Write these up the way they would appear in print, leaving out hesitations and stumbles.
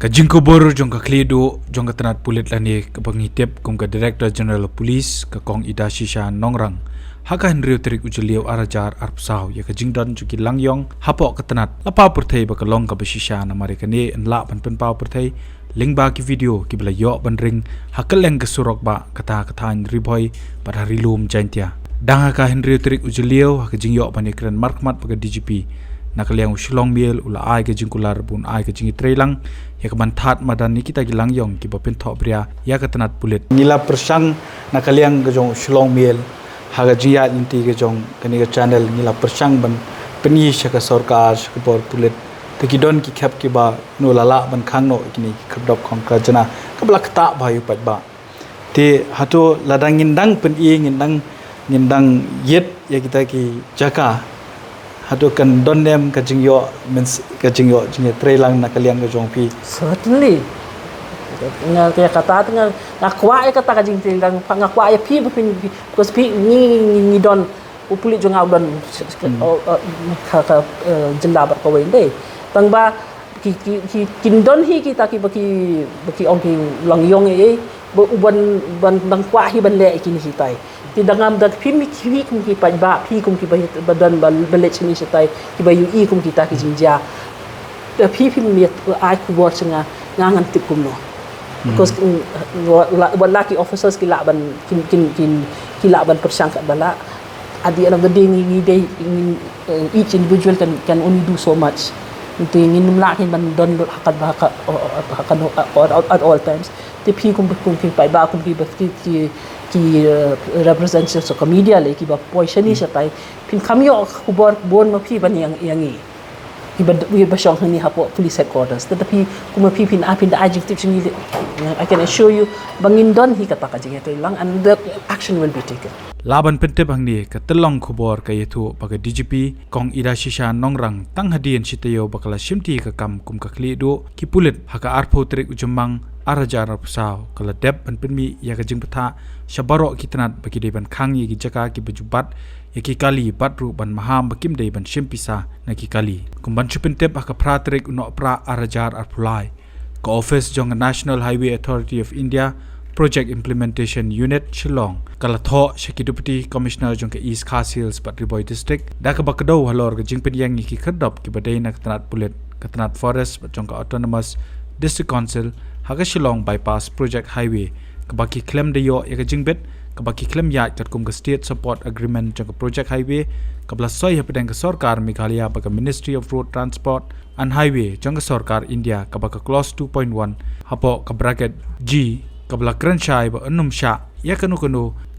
Kajingko bor jong ka klido jong ka tanat pulit lani ka pangitip kum ka Director General of Police ka kong ida shisha nongrang haka henrio terik ujeliau arajar arpsau ya ka jingdon juki langyong hapo ka tanat lapa purthai ba ka long ka bashisha na mari ka ne enla pan pau purthai Lyngba ki video ki bla yo bandring hakaleng ka Surokbah kata kathan riboy par harilum jaintia danga ka henrio terik ujeliau haka jingyo panikran markmat pa ka DGP nakaliang Shillong Mail ula ai ke jingkular bun ai ke jingi trailang ya ke bantat madan ni kita gilang yong ki bapin thok bria ya ke tanat pulit nila persang nakaliang ke jong Shillong Mail haga jia inti ke jong kani ke channel nila persang ban peni shaka sarkar ke bor pulit tekidon ki khap ki ba no lala ban khang no kini khadop khong ka jana kabla khata bhayu pat ba te hato ladang ngindang pen Ïeng ngindang yet ya kita ki jaka hadu kan donem ka jingyo jinge trailang nakaliang ka jongpi certainly nga kaya kata nga akwa kata ka jing trailang ngakwa ya pi because pi ni don upuli jong don ka jenda bar ko wende tangba ki don hi kita ki baki ong ki langyong e ban kwa hi ban le kini hitai ti dangam dak pi kum ki pa ba pi kum ki badan balet ni sitai ki ba yu I kum kita ki jinja da pi miet ai ku bor singa ngangan tikum no because lucky officers ki laban ki laban persangka bala at the end of the day ni day each individual can only do so much itu ingin melakin ban don hakan at all times ti pi kum ki pa ba kum ki ki representatives of media le ki ba poison ni satai pin kamyo kubor bon ma pi ban yang ki ba shong ni hapo police headquarters tetapi kuma pi pin apin da adjective ni I can assure you bangin don hi kata ka jing lang and the action will be taken laban pente bangni ka telong khubor ka yethu baga DGP kong ida shisha nongrang tang hadien sitayo bakala shimti ka kam kum ka klido ki pulit haka arpho trik ujumang arajar arpsau kala dep ban penmi ya ka jing patha shabaro kitanat bagi de ban khang yi ki jaka ki bajubat ya ki kali batru ban maham bakim de ban Pisa na ki kali kumban chupente haka pratrik uno pra arajar arpulai ka office jong National Highway Authority of India Project Implementation Unit Shillong kala tho Deputy Commissioner jong ka East Khas Hills Patriboy District da ka bakdo halor ka jingpen yang ki khadop ki badai na tanat pulit ka tanat forest jong ka Autonomous District Council haga Shillong Bypass Project Highway kabaki claim de yo ya ka jingbet kabaki claim ya kat kum ka State Support Agreement jong ka Project Highway kabla soi hapedang ka Sarkar Meghalaya ba ka Ministry of Road Transport and Highway jong ka Sarkar India kabaka Clause 2.1 hapo ka bracket G kabla kranchai ba anum sha ya kanu ka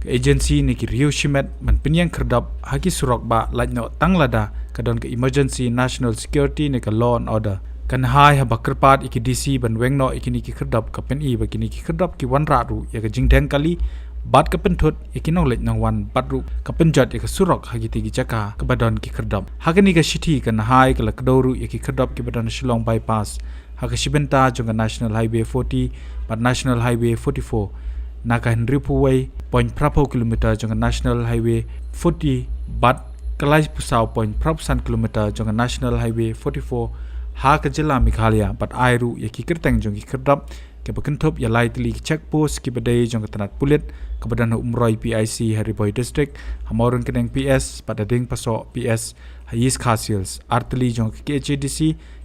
agency ni ki Rio Shimet man pinyang khardap haki Surokbah lajno tanglada kadon ka emergency national security ni ka law and order kan hai ha bakrpat iki DC ban wengno ikini ki khardap ka pen I ba kini ki khardap ki wanra ru ya ka jingdeng kali bat ka penthut ikino lej nang wan batru ka penjat ya ka Surok hagi tigi jaka ka badon ki khardap hagani ka shithi kan hai ka lakdoru ya ki khardap ki badon Shillong bypass haka shibenta jonga National Highway 40 but National Highway 44 naka henripu way 0.4 kilometer jonga National Highway 40 but kalai pusau 0.5 kilometer jonga National Highway 44 haka jila Meghalaya but airu ya ki kerteng jongi khardap ke bakentop ya lightly check post ki badai jonga tanat pulit ke badan umroi PIC Hariboy District hamorun keneng PS pada ding paso PS Hayis Khasils artli jonga ki HDC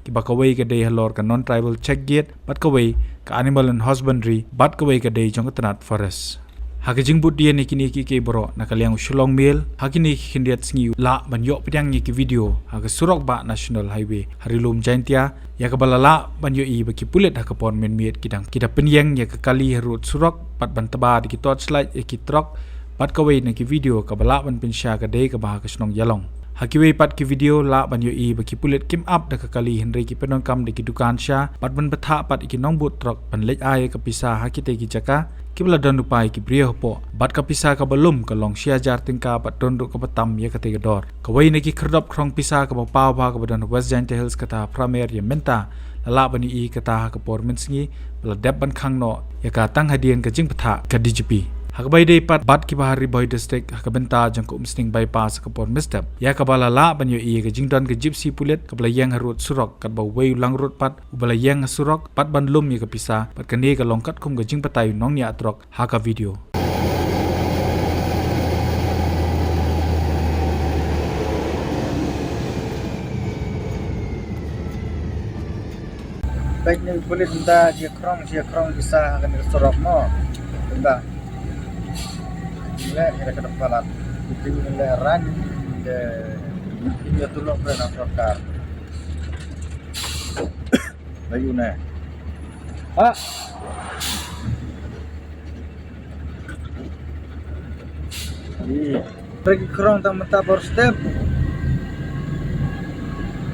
ki bakawai ke day halor ka non tribal check gate bat kawai ka animal and husbandry bat kawai ke day jonga tanat forest haka jingbut dia ni kini ki bro nakaliang Shillong Mail hakini kindiat singi la banyo pedang ni ki video haka Surokbah National Highway harilum jaintia ya ka balala banyo I baki pulit haka pon Mynmiet kidang kita penyeng ya ka kali harut Surok pat bantaba di ki torchlight ki Trok bat kawai na ki video ka bala ban pinsya ka day ka bah ka snong yalong hakiwe pat ki video la banyo I baki pulit kim up da ka kali henry ki penon kam de ki dukan sha pat ban batha pat ki nong but Trok ban lej ai ka Pisa hakite ki jaka kibla don rupai ki brio po bat ka Pisa ka balum ka long sia jar tingka bat don ru ka batam ya ka tegador ka wai na ki khrdop krong Pisa ka paw ba ka badan West Giant Hills ka ta premier ya menta lala bani I ka ta ka por minsingi bla deb ban khang no ya ka tang hadien ka jing patha ka DGP Hakabai day pat bat ki bahari boy district hakabenta jang ko umsting bypass kapor mistep. Ya kabala la banyo I ke jingdon ke gypsy Pulit kabla Ïeng harut Surok kat ba wei ulang rut pat ubala Ïeng Surok pat bandlum ye ke Pisa pat kane ke longkat kum ke jing patai nong ni Trok haka video. Baik ni Pulit minta dia krong bisa akan Surok mo. Minta. Nilai kira kepala. Itu nilai ran de ini tulok pada Trok. Bayu na. Ah. Pergi krong tang mata bor step.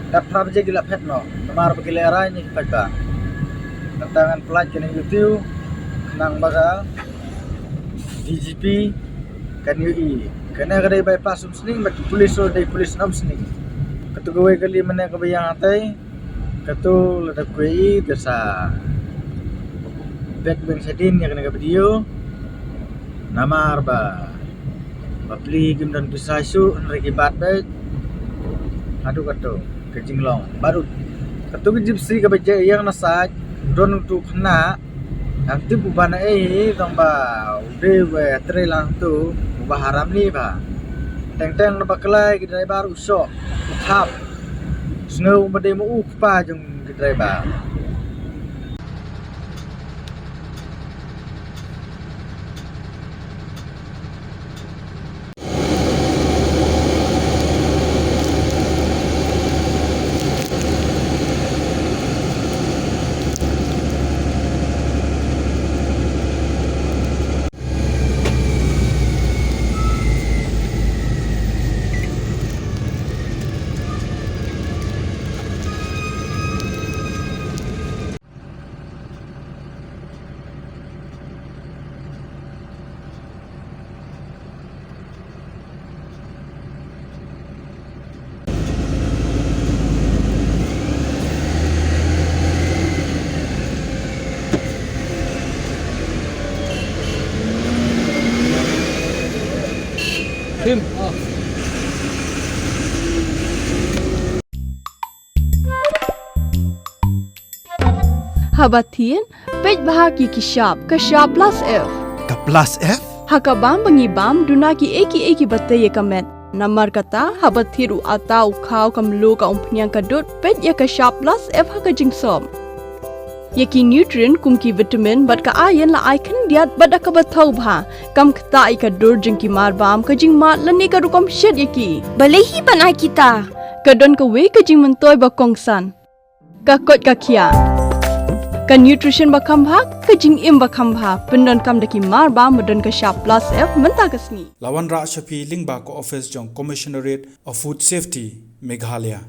Dapat aja gila pet no. Namar bagi lerai ni kita. Tantangan pelat kena YouTube, nang baga DGP kan UI. Kena kadai bypass sning bagi polis so dari polis nam sning. Ketugawe kali mana kebayang atai. Ketu ledak kui desa. Back bang sedin yang kena video. Namar ba. Bapli gim dan bisa isu regi bat baik. Aduh katu. Jinglong baru ketuk gypsy ke baca yang nasaj don tu kena nanti bubana dong ba udah we trelang tu ubah haram ni ba teng bakalai ke driver usok thap snow bade mu pa jong ke driver Tim. Habatin, pej bahagi kishap, kashap plus F. Ka plus F? Hakabam bangibam dunaki eki bataya kamet. Namar kata habathiru atau kau kamlu ka umpnyang kadut pej ya kashap plus F haka jingsom. Yaki nutrient kumki vitamin bat ka ayan la ai kan diat bat ka bathau bha kam khta ai ka dur jingki mar bam ka jing mat lani ka rukom shed yaki balehi banai kita ka don ka we ka jing mentoy ba kongsan ka kot ka kia ka nutrition ba kham bha ka jing im ba kham bha pendon kam daki mar bam modon ka sharp plus F menta kasni Lawan Ra Shafi Lyngba ko office jong commissionerate of food safety Meghalaya